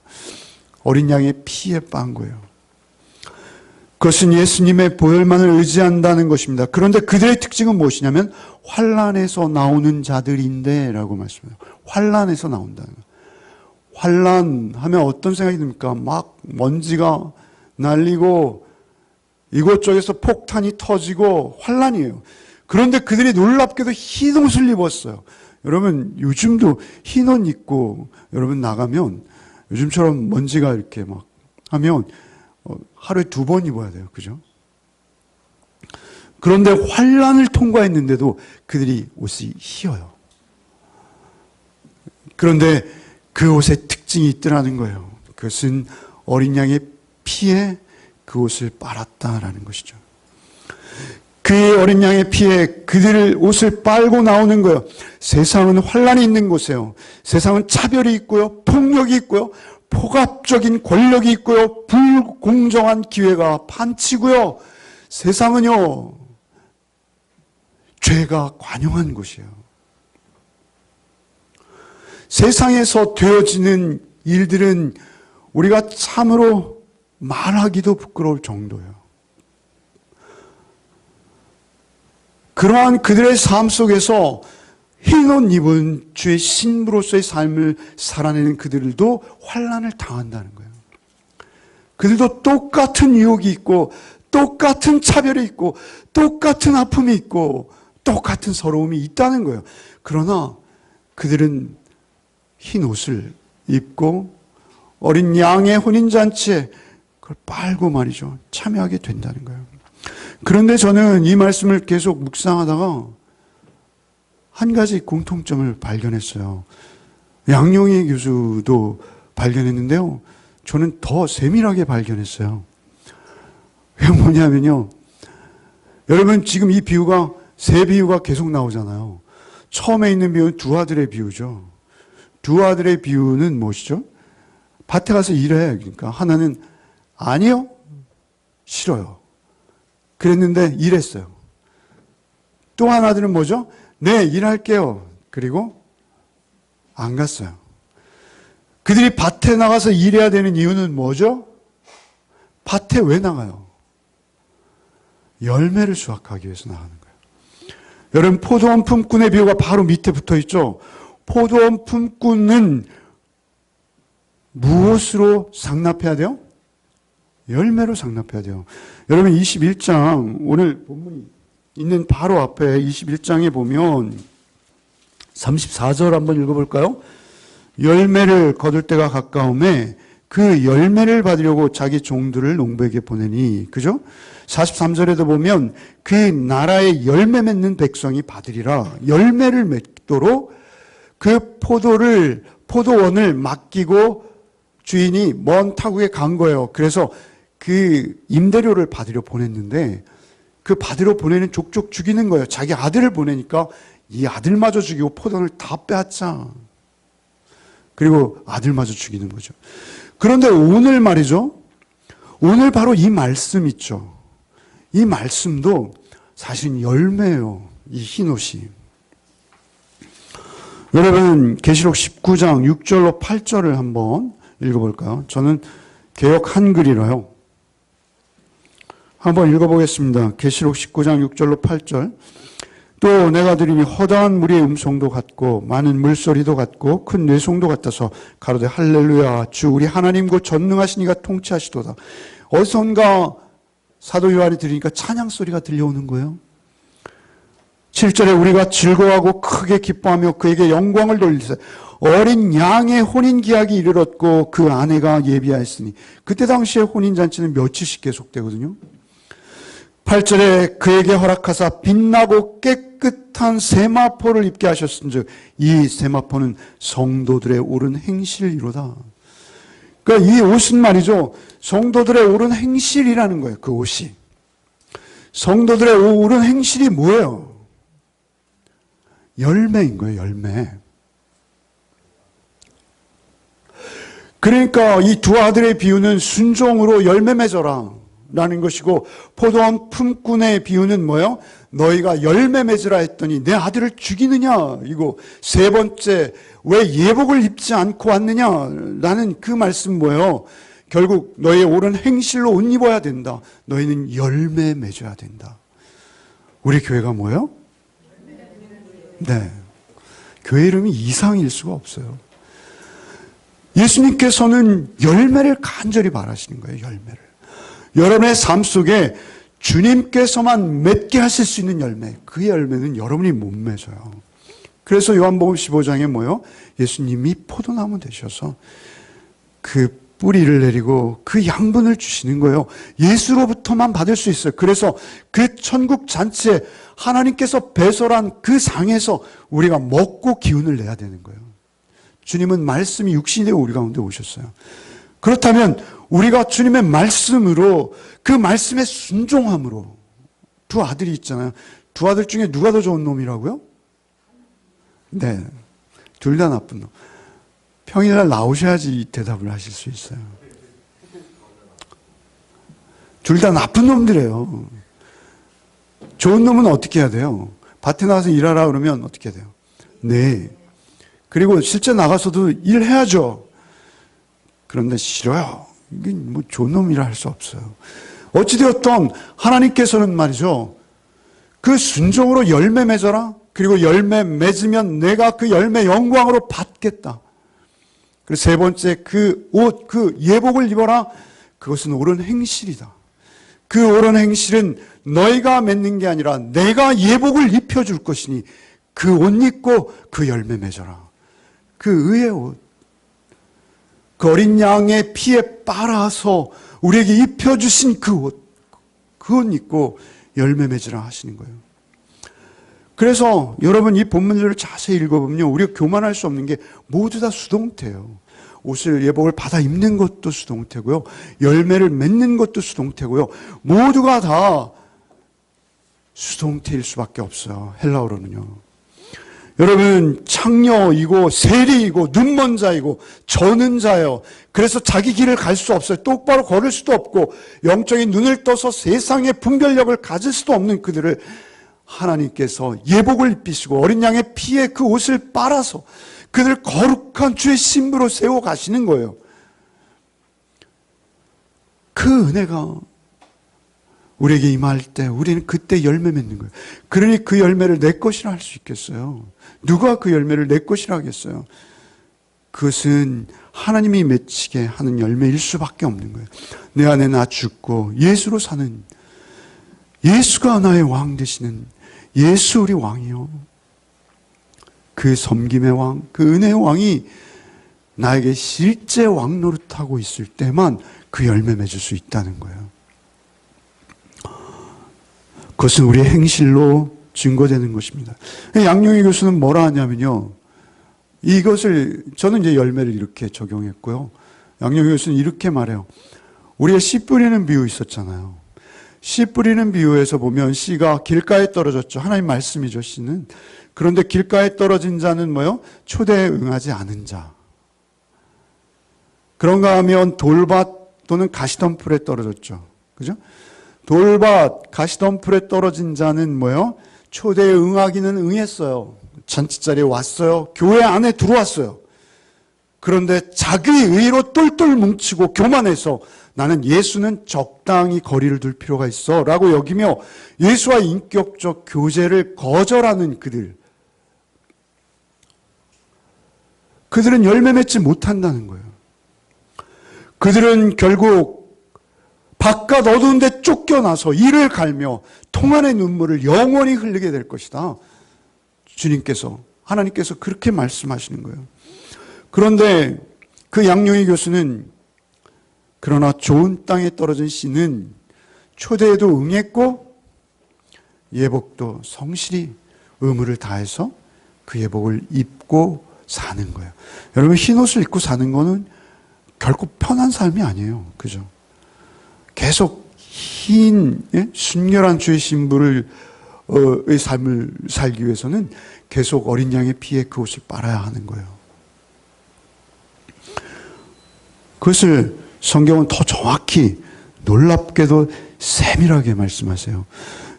어린 양의 피에 빤 거예요. 그것은 예수님의 보혈만을 의지한다는 것입니다. 그런데 그들의 특징은 무엇이냐면 환난에서 나오는 자들인데 라고 말씀해요. 환난에서 나온다는 거예요. 환난하면 어떤 생각이 듭니까? 막 먼지가 날리고 이곳저곳에서 폭탄이 터지고 환난이에요. 그런데 그들이 놀랍게도 흰 옷을 입었어요. 여러분, 요즘도 흰 옷 입고 여러분 나가면 요즘처럼 먼지가 이렇게 막 하면 하루에 2번 입어야 돼요. 그죠? 그런데 환란을 통과했는데도 그들이 옷이 희어요. 그런데 그 옷의 특징이 있더라는 거예요. 그것은 어린 양의 피에 그 옷을 빨았다라는 것이죠. 그 어린 양의 피에 그들을 옷을 빨고 나오는 거예요. 세상은 환란이 있는 곳이에요. 세상은 차별이 있고요. 폭력이 있고요. 포갑적인 권력이 있고요. 불공정한 기회가 판치고요. 세상은요, 죄가 관영한 곳이에요. 세상에서 되어지는 일들은 우리가 참으로 말하기도 부끄러울 정도예요. 그러한 그들의 삶 속에서 흰 옷 입은 주의 신부로서의 삶을 살아내는 그들도 환란을 당한다는 거예요. 그들도 똑같은 유혹이 있고 똑같은 차별이 있고 똑같은 아픔이 있고 똑같은 서러움이 있다는 거예요. 그러나 그들은 흰 옷을 입고 어린 양의 혼인잔치에 그걸 빨고 말이죠. 참여하게 된다는 거예요. 그런데 저는 이 말씀을 계속 묵상하다가 한 가지 공통점을 발견했어요. 양용희 교수도 발견했는데요. 저는 더 세밀하게 발견했어요. 왜 뭐냐면요. 여러분 지금 이 비유가 세 비유가 계속 나오잖아요. 처음에 있는 비유는 두 아들의 비유죠. 두 아들의 비유는 무엇이죠? 밭에 가서 일해. 그러니까 하나는 아니요. 싫어요. 그랬는데 일했어요. 또 하나들은 뭐죠? 네, 일할게요. 그리고 안 갔어요. 그들이 밭에 나가서 일해야 되는 이유는 뭐죠? 밭에 왜 나가요? 열매를 수확하기 위해서 나가는 거예요. 여러분, 포도원 품꾼의 비유가 바로 밑에 붙어 있죠? 포도원 품꾼은 무엇으로 상납해야 돼요? 열매로 상납해야 돼요. 여러분 21장 오늘 본문이 있는 바로 앞에 21장에 보면 34절 한번 읽어볼까요? 열매를 거둘 때가 가까움에 그 열매를 받으려고 자기 종들을 농부에게 보내니, 그죠? 43절에도 보면 그 나라의 열매 맺는 백성이 받으리라. 열매를 맺도록 그 포도원을 맡기고 주인이 먼 타국에 간 거예요. 그래서 그 임대료를 받으려 보냈는데 그 받으러 보내는 족족 죽이는 거예요. 자기 아들을 보내니까 이 아들마저 죽이고 포도원을 다 빼앗자. 그리고 아들마저 죽이는 거죠. 그런데 오늘 말이죠. 오늘 바로 이 말씀 있죠. 이 말씀도 사실은 열매예요. 이 흰옷이. 여러분 계시록 19장 6절로 8절을 한번 읽어볼까요? 저는 개역 한글이라요. 한번 읽어보겠습니다. 계시록 19장 6절로 8절. 또 내가 들으니 허다한 무리의 음성도 같고 많은 물소리도 같고 큰 뇌송도 같아서 가로되 할렐루야 주 우리 하나님 곧 전능하신 이가 통치하시도다. 어디선가 사도 요한이 들으니까 찬양 소리가 들려오는 거예요. 7절에 우리가 즐거워하고 크게 기뻐하며 그에게 영광을 돌리세 어린 양의 혼인 기약이 이르렀고 그 아내가 예비하였으니 그때 당시에 혼인잔치는 며칠씩 계속되거든요. 8절에 그에게 허락하사 빛나고 깨끗한 세마포를 입게 하셨은즉 이 세마포는 성도들의 옳은 행실이로다. 그러니까 이 옷은 말이죠. 성도들의 옳은 행실이라는 거예요. 그 옷이. 성도들의 옳은 행실이 뭐예요? 열매인 거예요. 열매. 그러니까 이 두 아들의 비유는 순종으로 열매 맺어라 라는 것이고 포도원 품꾼의 비유는 뭐예요? 너희가 열매 맺으라 했더니 내 아들을 죽이느냐? 이거 세 번째 왜 예복을 입지 않고 왔느냐? 라는 그 말씀 뭐예요? 결국 너희의 옳은 행실로 옷 입어야 된다. 너희는 열매 맺어야 된다. 우리 교회가 뭐예요? 네. 교회 이름이 이상일 수가 없어요. 예수님께서는 열매를 간절히 바라시는 거예요. 열매를. 여러분의 삶 속에 주님께서만 맺게 하실 수 있는 열매, 그 열매는 여러분이 못 맺어요. 그래서 요한복음 15장에 뭐요? 예수님이 포도나무 되셔서 그 뿌리를 내리고 그 양분을 주시는 거예요. 예수로부터만 받을 수 있어요. 그래서 그 천국 잔치에 하나님께서 배설한 그 상에서 우리가 먹고 기운을 내야 되는 거예요. 주님은 말씀이 육신이 되어 우리 가운데 오셨어요. 그렇다면 우리가 주님의 말씀으로, 그 말씀의 순종함으로, 두 아들이 있잖아요. 두 아들 중에 누가 더 좋은 놈이라고요? 네, 둘 다 나쁜 놈. 평일날 나오셔야지 이 대답을 하실 수 있어요. 둘 다 나쁜 놈들이에요. 좋은 놈은 어떻게 해야 돼요? 밭에 나가서 일하라 그러면 어떻게 해야 돼요? 네. 그리고 실제 나가서도 일해야죠. 그런데 싫어요. 이게 뭐 좋은 놈이라 할 수 없어요. 어찌되었던 하나님께서는 말이죠, 그 순종으로 열매 맺어라. 그리고 열매 맺으면 내가 그 열매 영광으로 받겠다. 그리고 세 번째, 그 옷, 그 예복을 입어라. 그것은 옳은 행실이다. 그 옳은 행실은 너희가 맺는 게 아니라 내가 예복을 입혀줄 것이니 그 옷 입고 그 열매 맺어라. 그 의의 옷, 그 어린 양의 피에 빨아서 우리에게 입혀주신 그 옷, 그 옷 입고 열매 맺으라 하시는 거예요. 그래서 여러분 이 본문들을 자세히 읽어보면요, 우리가 교만할 수 없는 게 모두 다 수동태예요. 옷을, 예복을 받아 입는 것도 수동태고요, 열매를 맺는 것도 수동태고요, 모두가 다 수동태일 수밖에 없어요. 헬라어로는요. 여러분, 창녀이고 세리이고 눈먼 자이고 저는 자예요. 그래서 자기 길을 갈 수 없어요. 똑바로 걸을 수도 없고 영적인 눈을 떠서 세상의 분별력을 가질 수도 없는 그들을 하나님께서 예복을 입히시고 어린 양의 피에 그 옷을 빨아서 그들 거룩한 주의 신부로 세워 가시는 거예요. 그 은혜가 우리에게 임할 때 우리는 그때 열매 맺는 거예요. 그러니 그 열매를 내 것이라 할 수 있겠어요? 누가 그 열매를 내 것이라 하겠어요? 그것은 하나님이 맺히게 하는 열매일 수밖에 없는 거예요. 내 안에 나 죽고 예수로 사는, 예수가 나의 왕 되시는 예수 우리 왕이요, 그 섬김의 왕, 그 은혜의 왕이 나에게 실제 왕 노릇하고 있을 때만 그 열매 맺을 수 있다는 거예요. 그것은 우리의 행실로 증거되는 것입니다. 양용희 교수는 뭐라 하냐면요, 이것을 저는 이제 열매를 이렇게 적용했고요, 양용희 교수는 이렇게 말해요. 우리가 씨 뿌리는 비유 있었잖아요. 씨 뿌리는 비유에서 보면 씨가 길가에 떨어졌죠. 하나님 말씀이죠, 씨는. 그런데 길가에 떨어진 자는 뭐요? 초대에 응하지 않은 자. 그런가 하면 돌밭 또는 가시덤불에 떨어졌죠. 그죠? 돌밭, 가시덤불에 떨어진 자는 뭐요? 초대에 응하기는 응했어요. 잔치자리에 왔어요. 교회 안에 들어왔어요. 그런데 자기 의로 똘똘 뭉치고 교만해서 나는 예수는 적당히 거리를 둘 필요가 있어 라고 여기며 예수와 인격적 교제를 거절하는 그들은 열매 맺지 못한다는 거예요. 그들은 결국 바깥 어두운 데 쫓겨나서 이를 갈며 통한의 눈물을 영원히 흘리게 될 것이다. 주님께서, 하나님께서 그렇게 말씀하시는 거예요. 그런데 그 양용희 교수는, 그러나 좋은 땅에 떨어진 씨는 초대에도 응했고 예복도 성실히 의무를 다해서 그 예복을 입고 사는 거예요. 여러분, 흰옷을 입고 사는 거는 결코 편한 삶이 아니에요. 그죠? 계속 흰, 순결한 주의 신부의 삶을 살기 위해서는 계속 어린 양의 피에 그 옷을 빨아야 하는 거예요. 그것을 성경은 더 정확히, 놀랍게도 세밀하게 말씀하세요.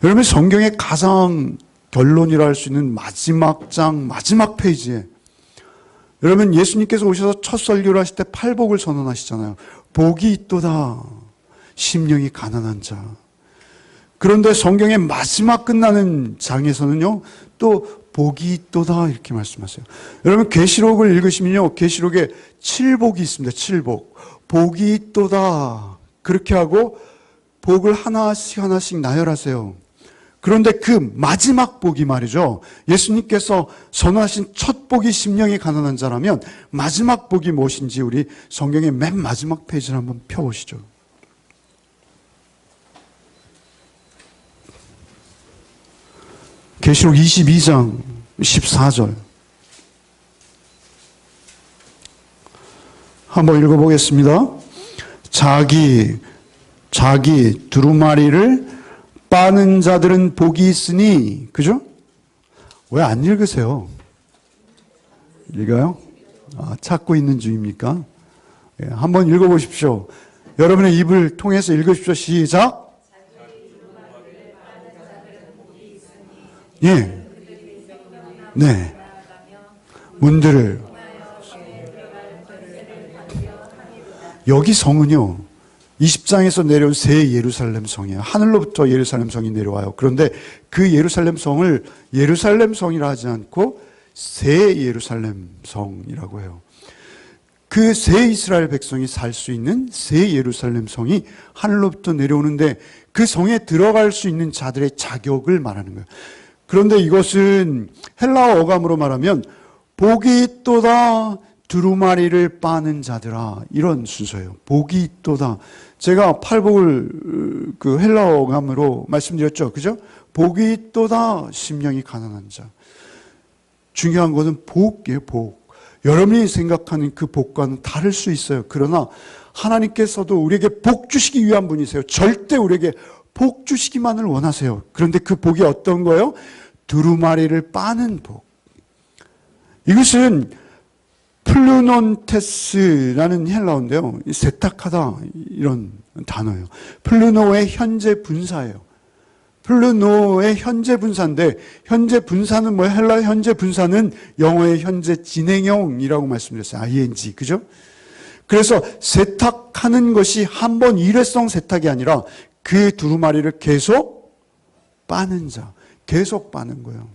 여러분, 성경의 가장 결론이라 할 수 있는 마지막 장, 마지막 페이지에 여러분, 예수님께서 오셔서 첫 설교를 하실 때 팔복을 선언하시잖아요. 복이 있도다, 심령이 가난한 자. 그런데 성경의 마지막 끝나는 장에서는요, 또 복이 있도다 이렇게 말씀하세요. 여러분, 계시록을 읽으시면요, 계시록에 7복이 있습니다. 7복. 복이 있도다 그렇게 하고 복을 하나씩 하나씩 나열하세요. 그런데 그 마지막 복이 말이죠. 예수님께서 선언하신 첫 복이 심령이 가난한 자라면 마지막 복이 무엇인지 우리 성경의 맨 마지막 페이지를 한번 펴보시죠. 계시록 22장 14절 한번 읽어보겠습니다. 자기 두루마리를 빠는 자들은 복이 있으니, 그죠? 왜 안 읽으세요? 읽어요? 찾고 있는 중입니까? 예, 한번 읽어보십시오. 여러분의 입을 통해서 읽으십시오. 시작. 예. 네. 문들을. 여기 성은요, 20장에서 내려온 새 예루살렘 성이에요. 하늘로부터 예루살렘 성이 내려와요. 그런데 그 예루살렘 성을 예루살렘 성이라 하지 않고 새 예루살렘 성이라고 해요. 그 새 이스라엘 백성이 살 수 있는 새 예루살렘 성이 하늘로부터 내려오는데 그 성에 들어갈 수 있는 자들의 자격을 말하는 거예요. 그런데 이것은 헬라어 어감으로 말하면 복이 있도다 두루마리를 빠는 자들아, 이런 순서예요. 복이 있도다. 제가 팔복을 그 헬라어 어감으로 말씀드렸죠. 그죠? 복이 있도다 심령이 가난한 자. 중요한 것은 복이에요. 복. 여러분이 생각하는 그 복과는 다를 수 있어요. 그러나 하나님께서도 우리에게 복 주시기 위한 분이세요. 절대 우리에게 복 주시기만을 원하세요. 그런데 그 복이 어떤 거예요? 두루마리를 빠는 복. 이것은 플루논테스라는 헬라어인데요. 세탁하다 이런 단어예요. 플루노의 현재 분사예요. 플루노의 현재 분사인데 현재 분사는 뭐예요? 헬라 현재 분사는 영어의 현재 진행형이라고 말씀드렸어요. ing. 그죠? 그래서 세탁하는 것이 한 번 일회성 세탁이 아니라 그 두루마리를 계속 빠는 자. 계속 빠는 거예요.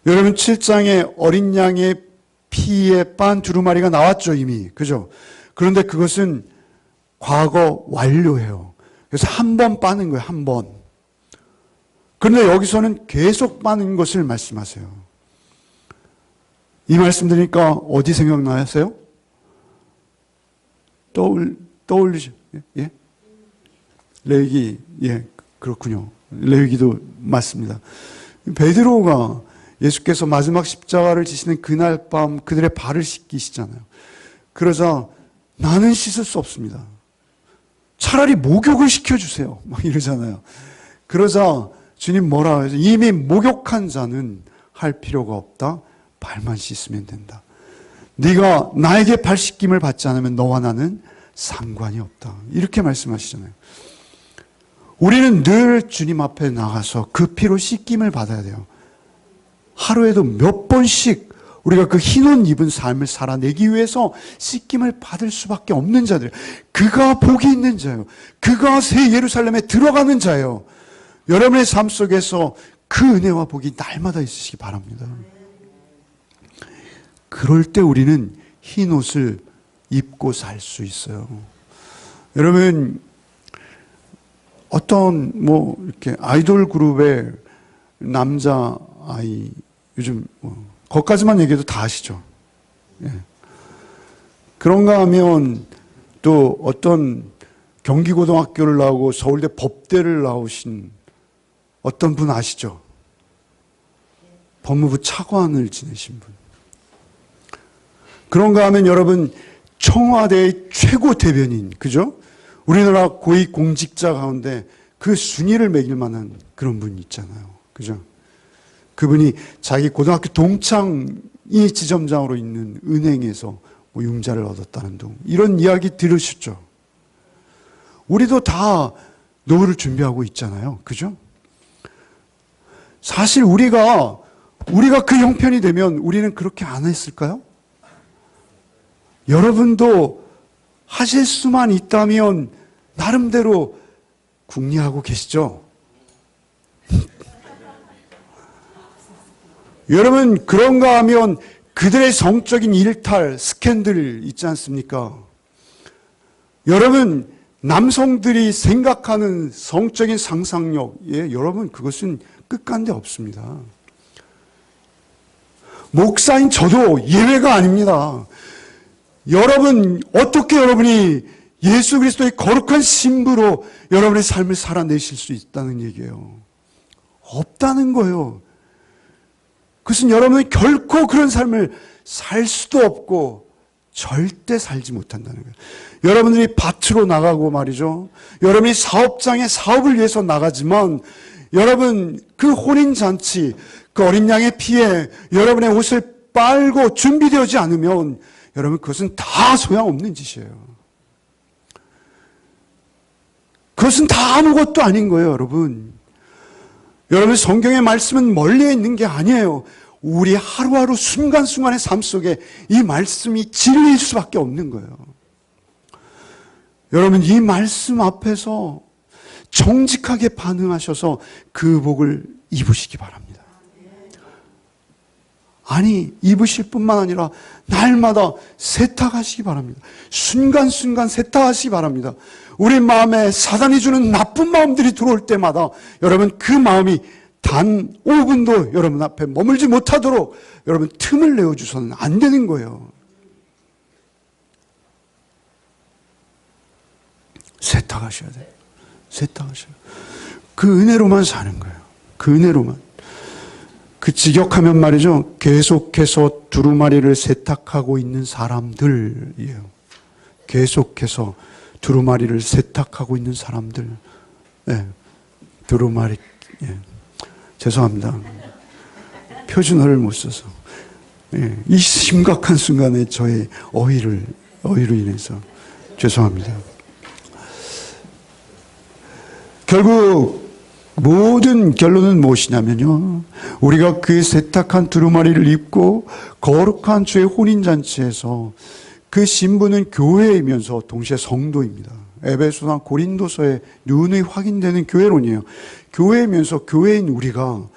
여러분 7장에 어린 양의 피에 빤 두루마리가 나왔죠, 이미. 그죠? 그런데 그것은 과거 완료해요. 그래서 한 번 빠는 거예요, 한 번. 그런데 여기서는 계속 빠는 것을 말씀하세요. 이 말씀 드리니까 어디 생각나세요? 떠올리죠? 예? 레위기, 예, 그렇군요. 레위기도 맞습니다. 베드로가 예수께서 마지막 십자가를 지시는 그날 밤 그들의 발을 씻기시잖아요. 그러자 나는 씻을 수 없습니다. 차라리 목욕을 시켜주세요. 막 이러잖아요. 그러자 주님 뭐라 해서 이미 목욕한 자는 할 필요가 없다. 발만 씻으면 된다. 네가 나에게 발 씻김을 받지 않으면 너와 나는 상관이 없다. 이렇게 말씀하시잖아요. 우리는 늘 주님 앞에 나가서 그 피로 씻김을 받아야 돼요. 하루에도 몇 번씩 우리가 그 흰 옷 입은 삶을 살아내기 위해서 씻김을 받을 수밖에 없는 자들. 그가 복이 있는 자예요. 그가 새 예루살렘에 들어가는 자예요. 여러분의 삶 속에서 그 은혜와 복이 날마다 있으시기 바랍니다. 그럴 때 우리는 흰 옷을 입고 살 수 있어요. 여러분 어떤 이렇게 아이돌 그룹의 남자 아이 요즘 거기까지만 얘기해도 다 아시죠? 예. 그런가 하면 또 어떤 경기고등학교를 나오고 서울대 법대를 나오신 어떤 분 아시죠? 법무부 차관을 지내신 분. 그런가 하면 여러분 청와대의 최고 대변인, 그죠? 우리나라 고위 공직자 가운데 그 순위를 매길 만한 그런 분이 있잖아요. 그죠? 그분이 자기 고등학교 동창이 지점장으로 있는 은행에서 융자를 얻었다는 등 이런 이야기 들으셨죠? 우리도 다 노후를 준비하고 있잖아요. 그죠? 사실 우리가 그 형편이 되면 우리는 그렇게 안 했을까요? 여러분도 하실 수만 있다면 나름대로 궁리하고 계시죠? 여러분 그런가 하면 그들의 성적인 일탈, 스캔들 있지 않습니까? 여러분 남성들이 생각하는 성적인 상상력, 여러분 그것은 끝간데 없습니다. 목사인 저도 예외가 아닙니다. 여러분, 어떻게 여러분이 예수 그리스도의 거룩한 신부로 여러분의 삶을 살아내실 수 있다는 얘기예요. 없다는 거예요. 그것은 여러분이 결코 그런 삶을 살 수도 없고 절대 살지 못한다는 거예요. 여러분들이 밭으로 나가고 말이죠. 여러분이 사업장에 사업을 위해서 나가지만 여러분 그 혼인잔치, 그 어린 양의 피에 여러분의 옷을 빨고 준비되지 않으면 여러분 그것은 다 소용없는 짓이에요. 그것은 다 아무것도 아닌 거예요, 여러분. 여러분 성경의 말씀은 멀리에 있는 게 아니에요. 우리 하루하루 순간순간의 삶 속에 이 말씀이 진리일 수밖에 없는 거예요. 여러분 이 말씀 앞에서 정직하게 반응하셔서 그 복을 입으시기 바랍니다. 아니 입으실 뿐만 아니라 날마다 세탁하시기 바랍니다. 순간순간 세탁하시기 바랍니다. 우리 마음에 사단이 주는 나쁜 마음들이 들어올 때마다 여러분 그 마음이 단 5분도 여러분 앞에 머물지 못하도록 여러분 틈을 내어주서는 안 되는 거예요. 세탁하셔야 돼요. 세탁하셔야 돼요. 그 은혜로만 사는 거예요. 그 은혜로만. 그 직역하면 말이죠. 계속해서 두루마리를 세탁하고 있는 사람들이에요. 계속해서 두루마리를 세탁하고 있는 사람들. 네. 두루마리. 예. 죄송합니다. 표준어를 못 써서. 예. 이 심각한 순간에 저의 어휘로 인해서 죄송합니다. 결국 모든 결론은 무엇이냐면요. 우리가 그 세탁한 두루마리를 입고 거룩한 주의 혼인잔치에서 그 신부는 교회이면서 동시에 성도입니다. 에베소나 고린도서에 눈이 확인되는 교회론이에요. 교회이면서 교회인 우리가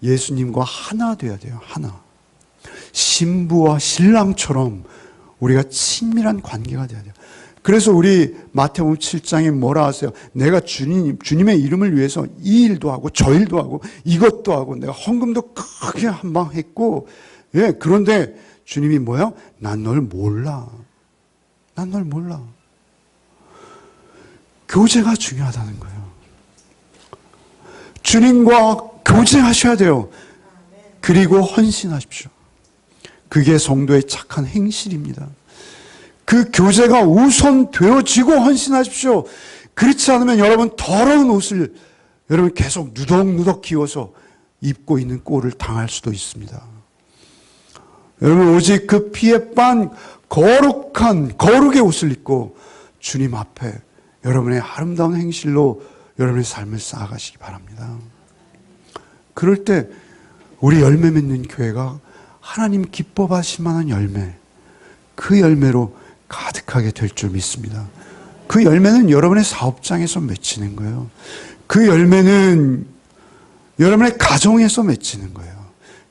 예수님과 하나 돼야 돼요. 하나. 신부와 신랑처럼 우리가 친밀한 관계가 돼야 돼요. 그래서 우리 마태복음 7장에 뭐라 하세요? 내가 주님의 이름을 위해서 이 일도 하고 저 일도 하고 이것도 하고 내가 헌금도 크게 한 방 했고, 예, 그런데 주님이 뭐야? 난 널 몰라. 난 널 몰라. 교제가 중요하다는 거예요. 주님과 교제하셔야 돼요. 그리고 헌신하십시오. 그게 성도의 착한 행실입니다. 그 교제가 우선 되어지고 헌신하십시오. 그렇지 않으면 여러분 더러운 옷을 여러분 계속 누덕누덕 기워서 입고 있는 꼴을 당할 수도 있습니다. 여러분 오직 그 피에 빤 거룩의 옷을 입고 주님 앞에 여러분의 아름다운 행실로 여러분의 삶을 쌓아가시기 바랍니다. 그럴 때 우리 열매 맺는 교회가 하나님 기뻐하실 만한 열매, 그 열매로 가득하게 될 줄 믿습니다. 그 열매는 여러분의 사업장에서 맺히는 거예요. 그 열매는 여러분의 가정에서 맺히는 거예요.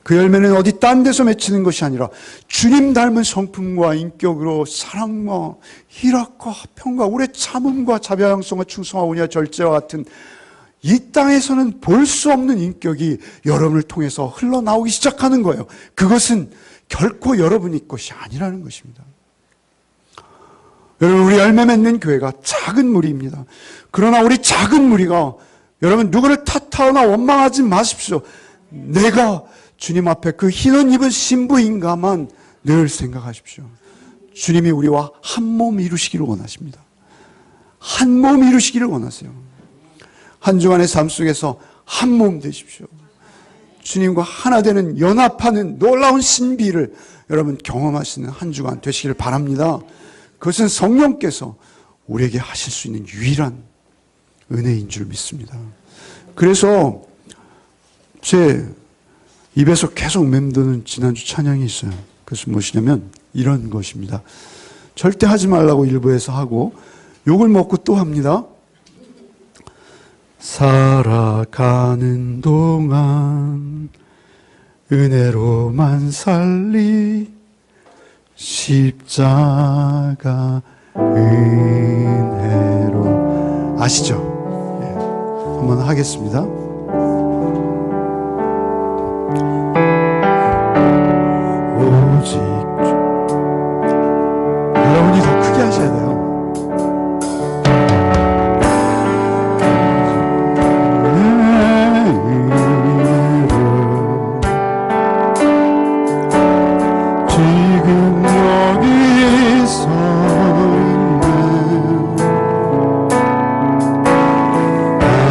그 열매는 어디 딴 데서 맺히는 것이 아니라 주님 닮은 성품과 인격으로 사랑과 희락과 화평과 오래 참음과 자비양성과 충성과 온유와 절제와 같은 이 땅에서는 볼 수 없는 인격이 여러분을 통해서 흘러나오기 시작하는 거예요. 그것은 결코 여러분의 것이 아니라는 것입니다. 여러분 우리 열매 맺는 교회가 작은 무리입니다. 그러나 우리 작은 무리가 여러분 누구를 탓하거나 원망하지 마십시오. 내가 주님 앞에 그 흰옷 입은 신부인가만 늘 생각하십시오. 주님이 우리와 한 몸 이루시기를 원하십니다. 한 몸 이루시기를 원하세요. 한 주간의 삶 속에서 한 몸 되십시오. 주님과 하나 되는 연합하는 놀라운 신비를 여러분 경험하시는 한 주간 되시기를 바랍니다. 그것은 성령께서 우리에게 하실 수 있는 유일한 은혜인 줄 믿습니다. 그래서 제 입에서 계속 맴도는 지난주 찬양이 있어요. 그것은 무엇이냐면 이런 것입니다. 절대 하지 말라고 일부에서 하고 욕을 먹고 또 합니다. 살아가는 동안 은혜로만 살리 십자가 은혜로 아시죠? 예. 한번 하겠습니다. 오직 여러분이 더 크게 하셔야 돼요. 지금 여기 서 있네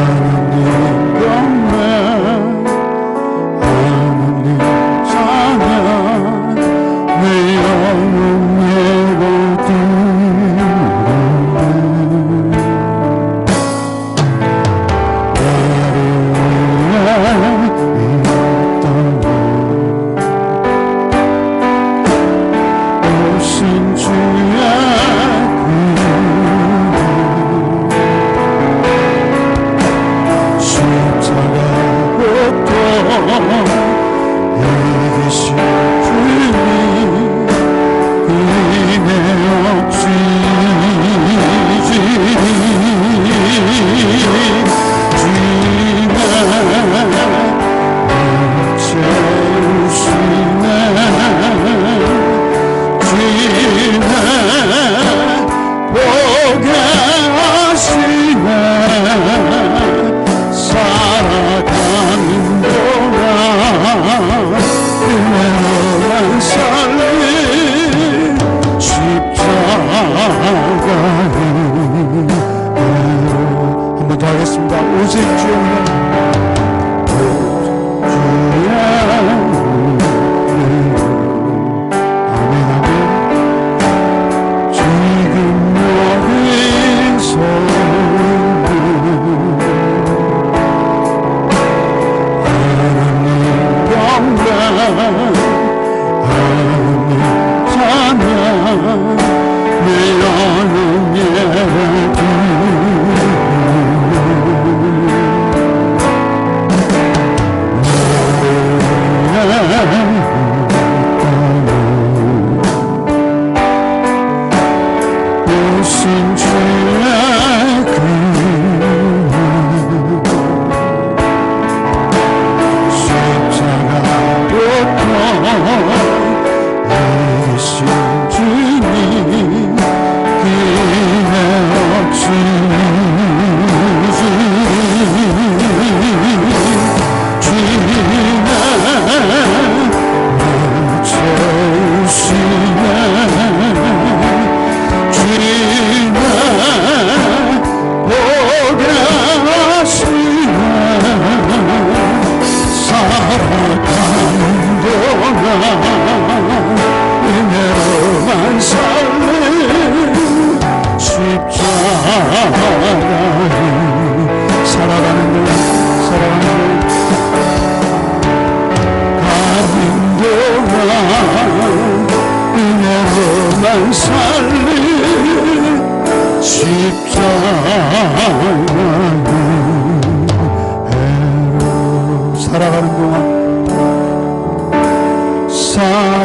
하나님 영광 하나님 찬양 내 영혼 예고 오신 주의 십자가 고통 이기신 주님 그인의 억지지 주님의 채우시네 주님의 보게 하시네 살아가는 동안 은혜로만 살리 십자가의 한 번 더 하겠습니다. 오직 주의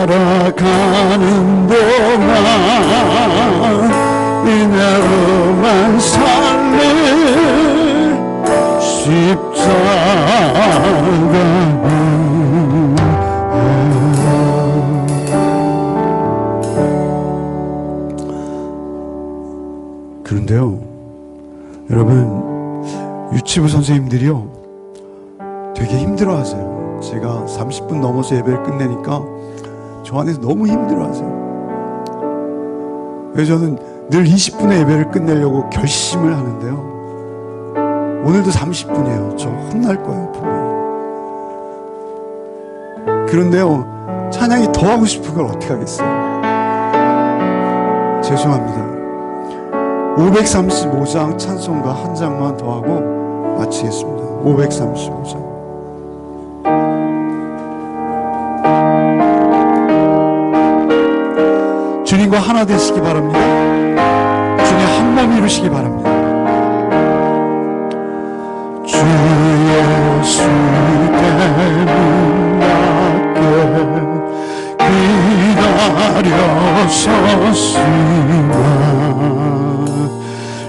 살아가는 동안 은혜로만 살리 십자가 그런데요, 여러분, 유치부 선생님들이요 되게 힘들어하세요. 제가 30분 넘어서 예배를 끝내니까 저 안에서 너무 힘들어하세요. 그래서 저는 늘 20분의 예배를 끝내려고 결심을 하는데요, 오늘도 30분이에요. 저 혼날 거예요, 분명히. 그런데요, 찬양이 더 하고 싶은 걸 어떻게 하겠어요? 죄송합니다. 535장 찬송가 한 장만 더 하고 마치겠습니다. 535장. 주님과 하나 되시기 바랍니다. 주님 한 몸 이루시기 바랍니다. 주 예수 때문 낮게 기다렸었으나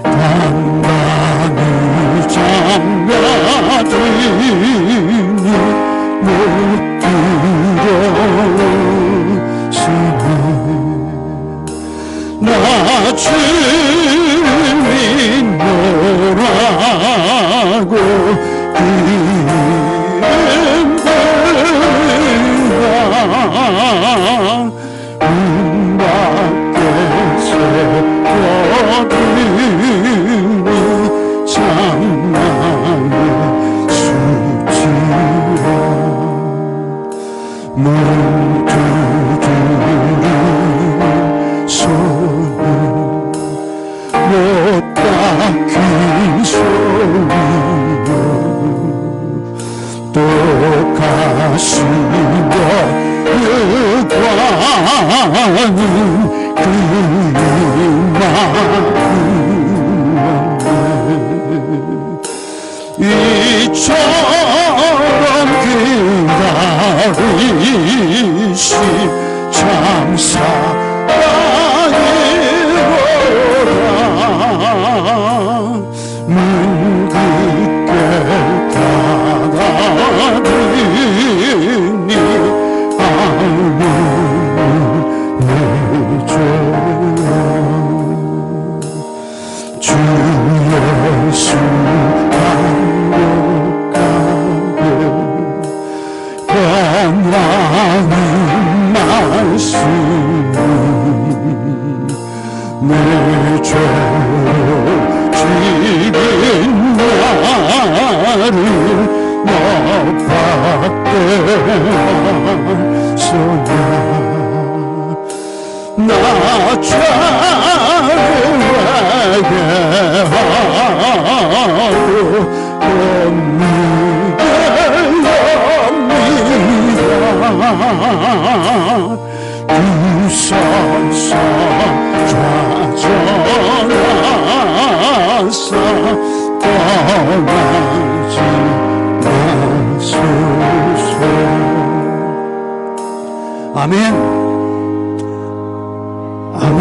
단단히 유과는 그만큼 이처럼 기다리시 참 사랑이로다. 문 굳게 닫아드리니 아무 늦어요. 주 예수 감격하게 변하는 말씀이 내 죄로 지긴 나를 너밖에 없소냐. 나 죄를 회개하고 권능을 엽니다. 주소서 좌전하사 떠나지 마소서. 아멘. 아멘.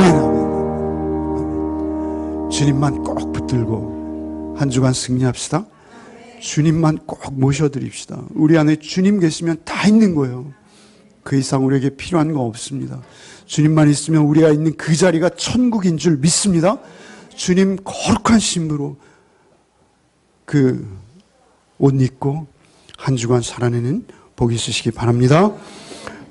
주님만 꼭 붙들고 한 주간 승리합시다. 주님만 꼭 모셔드립시다. 우리 안에 주님 계시면 다 있는 거예요. 그 이상 우리에게 필요한 거 없습니다. 주님만 있으면 우리가 있는 그 자리가 천국인 줄 믿습니다. 주님 거룩한 신부로 그 옷 입고 한 주간 살아내는 복이 있으시기 바랍니다.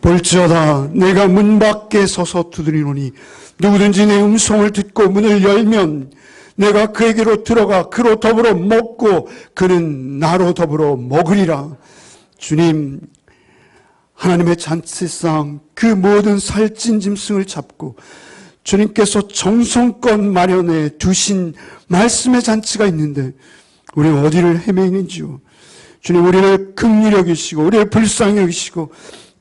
볼지어다 내가 문 밖에 서서 두드리노니 누구든지 내 음성을 듣고 문을 열면 내가 그에게로 들어가 그로 더불어 먹고 그는 나로 더불어 먹으리라. 주님, 하나님의 잔치상 그 모든 살찐 짐승을 잡고 주님께서 정성껏 마련해 두신 말씀의 잔치가 있는데 우리는 어디를 헤매이는지요. 주님, 우리를 긍휼히 여기시고 우리를 불쌍히 여기시고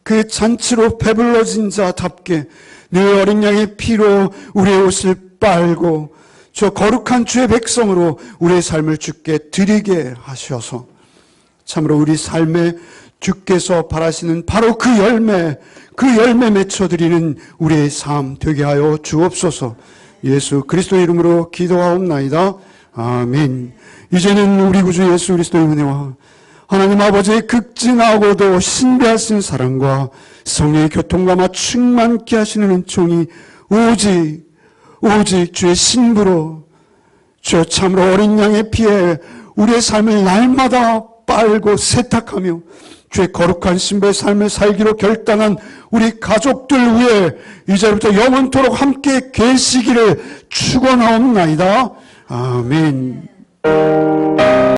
그 잔치로 배불러진 자답게 늘 어린 양의 피로 우리의 옷을 빨고 저 거룩한 주의 백성으로 우리의 삶을 주께 드리게 하셔서 참으로 우리 삶에 주께서 바라시는 바로 그 열매 맺혀드리는 우리의 삶 되게 하여 주옵소서. 예수 그리스도의 이름으로 기도하옵나이다. 아멘. 이제는 우리 구주 예수 그리스도의 은혜와 하나님 아버지의 극진하고도 신비하신 사랑과 성령의 교통감화 충만케 하시는 은총이 오직 주의 신부로 주 참으로 어린 양의 피에 우리의 삶을 날마다 빨고 세탁하며 주의 거룩한 신부의 삶을 살기로 결단한 우리 가족들 위해 이제부터 영원토록 함께 계시기를 축원하옵나이다. 아멘.